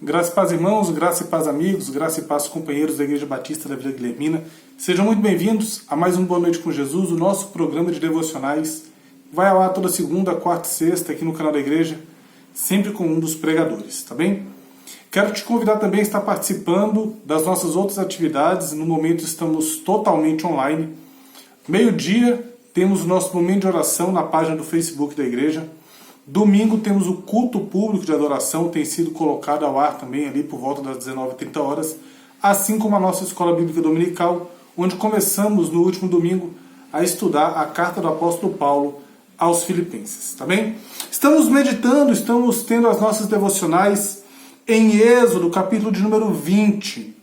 Graça e paz, irmãos, graça e paz, amigos, graça e paz, companheiros da Igreja Batista da Vila Guilhermina. Sejam muito bem-vindos a mais um Boa Noite com Jesus, o nosso programa de devocionais. Vai ao ar toda segunda, quarta e sexta aqui no canal da igreja, sempre com um dos pregadores, tá bem? Quero te convidar também a estar participando das nossas outras atividades. No momento estamos totalmente online. Meio-dia temos o nosso momento de oração na página do Facebook da igreja. Domingo temos o culto público de adoração, tem sido colocado ao ar também ali por volta das 19h30, assim como a nossa escola bíblica dominical, onde começamos no último domingo a estudar a carta do apóstolo Paulo aos Filipenses, tá bem? Estamos meditando, estamos tendo as nossas devocionais em Êxodo, capítulo de número 20.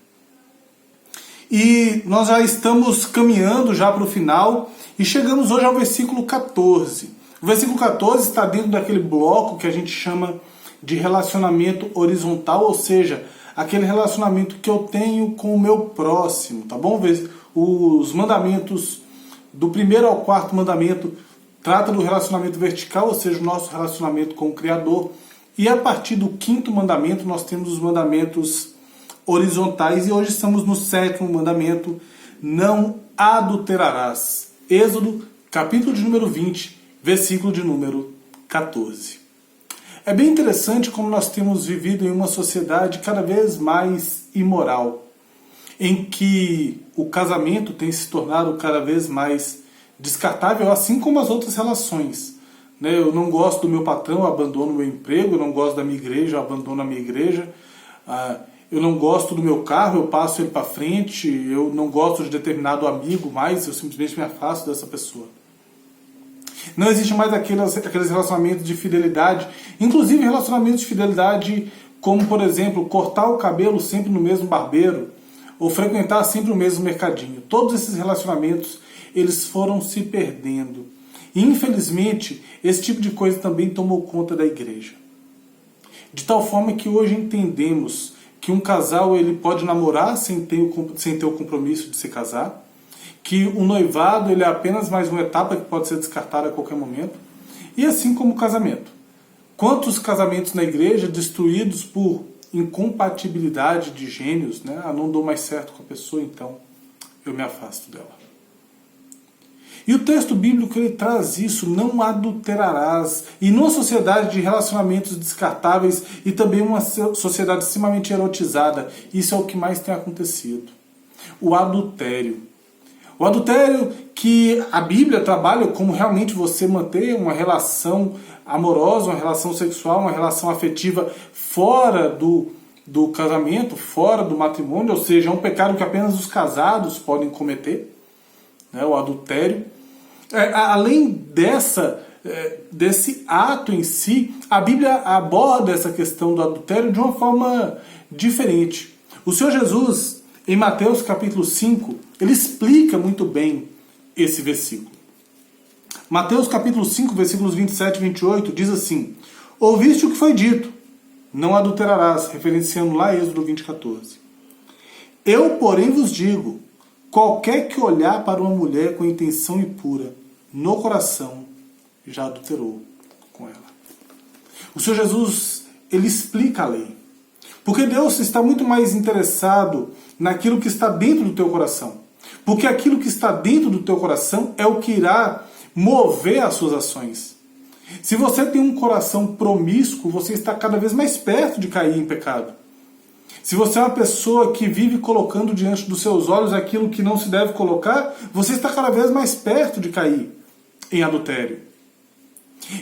E nós já estamos caminhando já para o final e chegamos hoje ao versículo 14. O versículo 14 está dentro daquele bloco que a gente chama de relacionamento horizontal, ou seja, aquele relacionamento que eu tenho com o meu próximo, tá bom? Os mandamentos do 1º ao 4º mandamento trata do relacionamento vertical, ou seja, o nosso relacionamento com o Criador. E a partir do 5º mandamento nós temos os mandamentos horizontais e hoje estamos no 7º mandamento, não adulterarás. Êxodo, capítulo de número 20, versículo de número 14. É bem interessante como nós temos vivido em uma sociedade cada vez mais imoral, em que o casamento tem se tornado cada vez mais descartável, assim como as outras relações. Eu não gosto do meu patrão, eu abandono o meu emprego, eu não gosto da minha igreja, eu abandono a minha igreja, eu não gosto do meu carro, eu passo ele para frente, eu não gosto de determinado amigo mais, eu simplesmente me afasto dessa pessoa. Não existe mais aqueles relacionamentos de fidelidade, inclusive relacionamentos de fidelidade como, por exemplo, cortar o cabelo sempre no mesmo barbeiro ou frequentar sempre o mesmo mercadinho. Todos esses relacionamentos, eles foram se perdendo. E, infelizmente, esse tipo de coisa também tomou conta da igreja. De tal forma que hoje entendemos que um casal ele pode namorar sem ter o compromisso de se casar, que o noivado ele é apenas mais uma etapa que pode ser descartada a qualquer momento, e assim como o casamento. Quantos casamentos na igreja destruídos por incompatibilidade de gênios, né? Não dou mais certo com a pessoa, então eu me afasto dela. E o texto bíblico ele traz isso, não adulterarás. E numa sociedade de relacionamentos descartáveis e também uma sociedade extremamente erotizada, isso é o que mais tem acontecido. O adultério. O adultério que a Bíblia trabalha como realmente você manter uma relação amorosa, uma relação sexual, uma relação afetiva fora do casamento, fora do matrimônio, ou seja, é um pecado que apenas os casados podem cometer, né, o adultério. Além desse ato em si, a Bíblia aborda essa questão do adultério de uma forma diferente. O Senhor Jesus, em Mateus capítulo 5, ele explica muito bem esse versículo. Mateus capítulo 5, versículos 27 e 28, diz assim: ouviste o que foi dito, não adulterarás, referenciando lá Êxodo 20, 14. Eu, porém, vos digo, qualquer que olhar para uma mulher com intenção impura, no coração, já adulterou com ela. O Senhor Jesus, ele explica a lei. Porque Deus está muito mais interessado naquilo que está dentro do teu coração. Porque aquilo que está dentro do teu coração é o que irá mover as suas ações. Se você tem um coração promíscuo, você está cada vez mais perto de cair em pecado. Se você é uma pessoa que vive colocando diante dos seus olhos aquilo que não se deve colocar, você está cada vez mais perto de cair em adultério.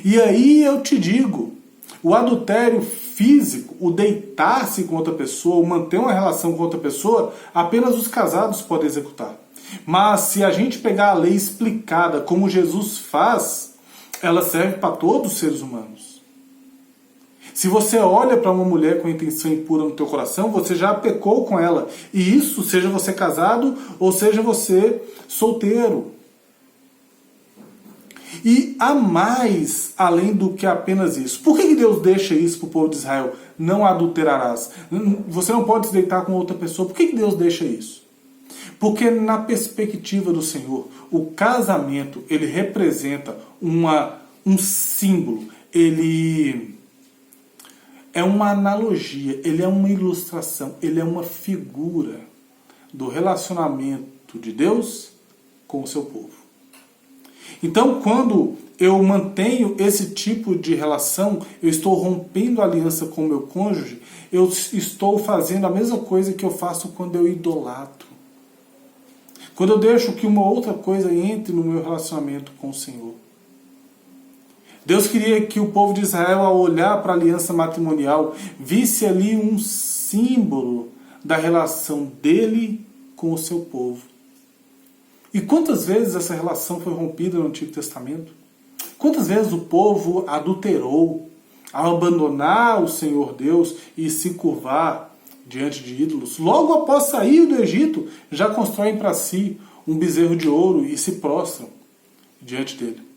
E aí eu te digo, o adultério físico, o deitar-se com outra pessoa, o manter uma relação com outra pessoa, apenas os casados podem executar. Mas se a gente pegar a lei explicada como Jesus faz, ela serve para todos os seres humanos. Se você olha para uma mulher com intenção impura no teu coração, você já pecou com ela. E isso, seja você casado ou seja você solteiro. E há mais além do que apenas isso. Por que Deus deixa isso para o povo de Israel? Não adulterarás. Você não pode se deitar com outra pessoa. Por que Deus deixa isso? Porque na perspectiva do Senhor, o casamento ele representa um símbolo. Ele é uma analogia, ele é uma ilustração, ele é uma figura do relacionamento de Deus com o seu povo. Então, quando eu mantenho esse tipo de relação, eu estou rompendo a aliança com o meu cônjuge, eu estou fazendo a mesma coisa que eu faço quando eu idolatro. Quando eu deixo que uma outra coisa entre no meu relacionamento com o Senhor. Deus queria que o povo de Israel, ao olhar para a aliança matrimonial, visse ali um símbolo da relação dele com o seu povo. E quantas vezes essa relação foi rompida no Antigo Testamento? Quantas vezes o povo adulterou ao abandonar o Senhor Deus e se curvar diante de ídolos? Logo após sair do Egito, já constroem para si um bezerro de ouro e se prostram diante dele.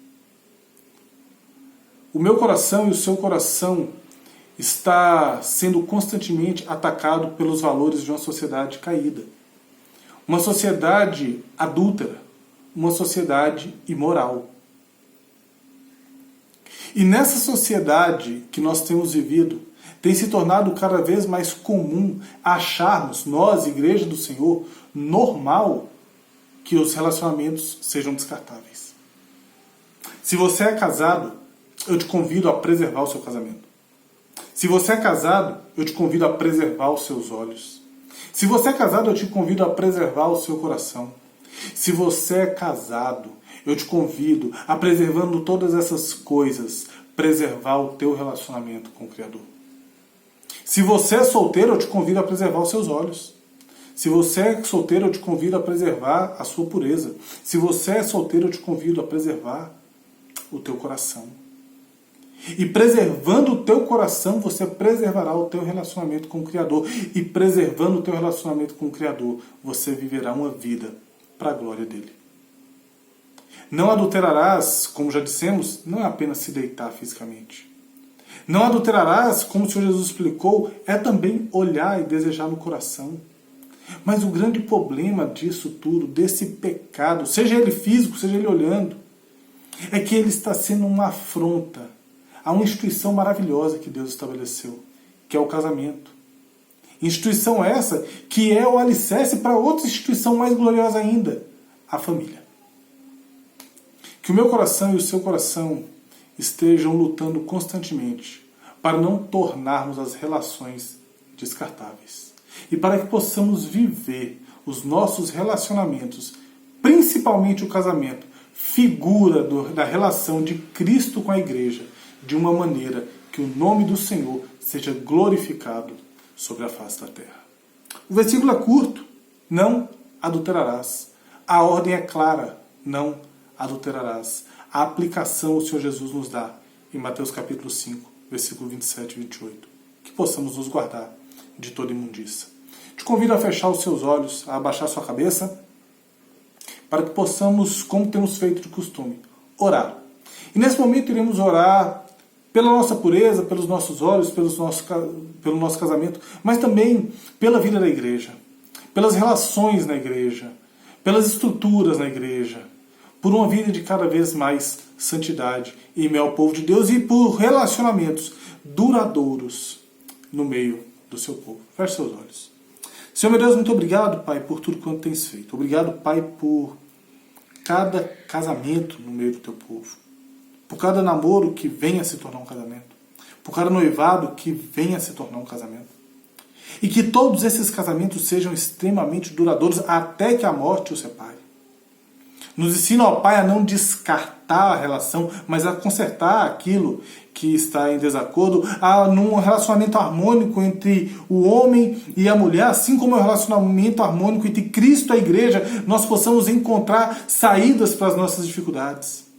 O meu coração e o seu coração está sendo constantemente atacado pelos valores de uma sociedade caída. Uma sociedade adúltera, uma sociedade imoral. E nessa sociedade que nós temos vivido, tem se tornado cada vez mais comum acharmos, nós, Igreja do Senhor, normal que os relacionamentos sejam descartáveis. Se você é casado, eu te convido a preservar o seu casamento. Se você é casado, eu te convido a preservar os seus olhos. Se você é casado, eu te convido a preservar o seu coração. Se você é casado, eu te convido a, preservando todas essas coisas, preservar o teu relacionamento com o Criador. Se você é solteiro, eu te convido a preservar os seus olhos. Se você é solteiro, eu te convido a preservar a sua pureza. Se você é solteiro, eu te convido a preservar o teu coração. E preservando o teu coração, você preservará o teu relacionamento com o Criador. E preservando o teu relacionamento com o Criador, você viverá uma vida para a glória dele. Não adulterarás, como já dissemos, não é apenas se deitar fisicamente. Não adulterarás, como o Senhor Jesus explicou, é também olhar e desejar no coração. Mas o grande problema disso tudo, desse pecado, seja ele físico, seja ele olhando, é que ele está sendo uma afronta a uma instituição maravilhosa que Deus estabeleceu, que é o casamento. Instituição essa que é o alicerce para outra instituição mais gloriosa ainda, a família. Que o meu coração e o seu coração estejam lutando constantemente para não tornarmos as relações descartáveis. E para que possamos viver os nossos relacionamentos, principalmente o casamento, figura da relação de Cristo com a igreja, de uma maneira que o nome do Senhor seja glorificado sobre a face da terra. O versículo é curto, não adulterarás. A ordem é clara, não adulterarás. A aplicação o Senhor Jesus nos dá em Mateus capítulo 5, versículo 27 e 28. Que possamos nos guardar de toda imundícia. Te convido a fechar os seus olhos, a abaixar sua cabeça, para que possamos, como temos feito de costume, orar. E nesse momento iremos orar pela nossa pureza, pelos nossos olhos, pelo nosso casamento, mas também pela vida da igreja, pelas relações na igreja, pelas estruturas na igreja, por uma vida de cada vez mais santidade em meio ao povo de Deus e por relacionamentos duradouros no meio do seu povo. Feche seus olhos. Senhor meu Deus, muito obrigado, Pai, por tudo quanto tens feito. Obrigado, Pai, por cada casamento no meio do teu povo. Por cada namoro que venha a se tornar um casamento. Por cada noivado que venha a se tornar um casamento. E que todos esses casamentos sejam extremamente duradouros até que a morte os separe. Nos ensina, ó Pai, a não descartar a relação, mas a consertar aquilo que está em desacordo, num relacionamento harmônico entre o homem e a mulher, assim como é o relacionamento harmônico entre Cristo e a igreja, nós possamos encontrar saídas para as nossas dificuldades.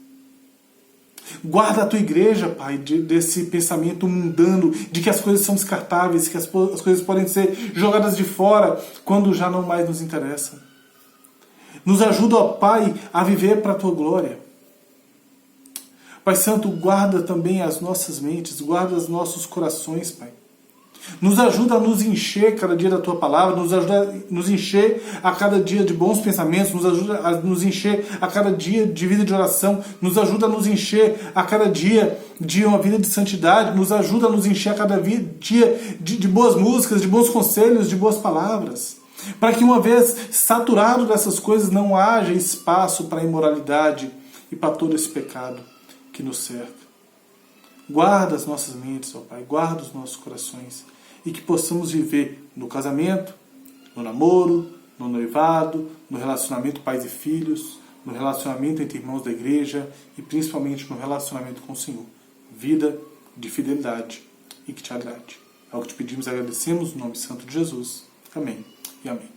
Guarda a tua igreja, Pai, desse pensamento mundano, de que as coisas são descartáveis, que as coisas podem ser jogadas de fora quando já não mais nos interessa. Nos ajuda, ó Pai, a viver para a tua glória. Pai Santo, guarda também as nossas mentes, guarda os nossos corações, Pai. Nos ajuda a nos encher cada dia da Tua palavra, nos ajuda a nos encher a cada dia de bons pensamentos, nos ajuda a nos encher a cada dia de vida de oração, nos ajuda a nos encher a cada dia de uma vida de santidade, nos ajuda a nos encher a cada dia de boas músicas, de bons conselhos, de boas palavras. Para que uma vez saturado dessas coisas não haja espaço para a imoralidade e para todo esse pecado que nos cerca. Guarda as nossas mentes, ó Pai, guarda os nossos corações e que possamos viver no casamento, no namoro, no noivado, no relacionamento pais e filhos, no relacionamento entre irmãos da igreja e principalmente no relacionamento com o Senhor. Vida de fidelidade e que te agrade. É o que te pedimos e agradecemos no nome santo de Jesus. Amém e amém.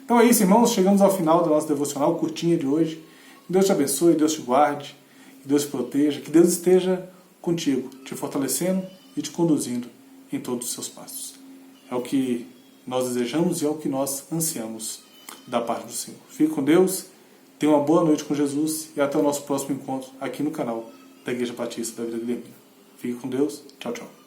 Então é isso, irmãos. Chegamos ao final da nossa devocional curtinha de hoje. Deus te abençoe, Deus te guarde, que Deus te proteja, que Deus esteja contigo, te fortalecendo e te conduzindo em todos os seus passos. É o que nós desejamos e é o que nós ansiamos da parte do Senhor. Fique com Deus, tenha uma boa noite com Jesus e até o nosso próximo encontro aqui no canal da Igreja Batista da Vila Guilhermina. Fique com Deus, tchau, tchau.